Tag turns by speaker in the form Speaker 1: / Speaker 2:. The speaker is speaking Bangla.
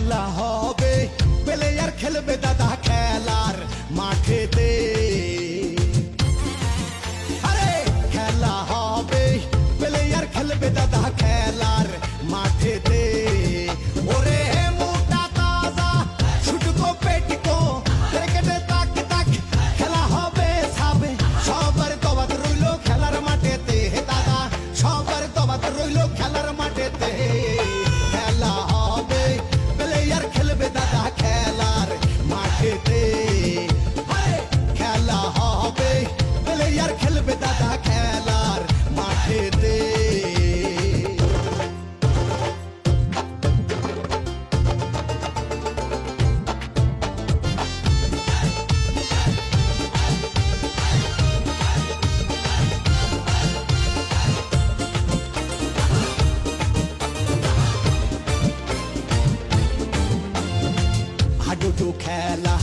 Speaker 1: খেলা হবে প্লেয়ার খেলবে দাদা খেলার মাঠেতে আরে খেলা হবে প্লেয়ার খেলবে দাদা খেলার মাঠেতে ওরে মোটা তাজা ছুটকো পেটকো ক্রিকেটে তাক তাক খেলা হবে সাবে সবার তবাত রইলো খেলার মাঠেতে দাদা সবার তবাত রইলো খেলার মাঠেতে খেলা হবে প্লেয়ার খেলবে দাদা খেলার মাঠেতে খেলা হবে প্লেয়ার খেলবে দাদা খেলার মাঠেতে হাডুডু খেলা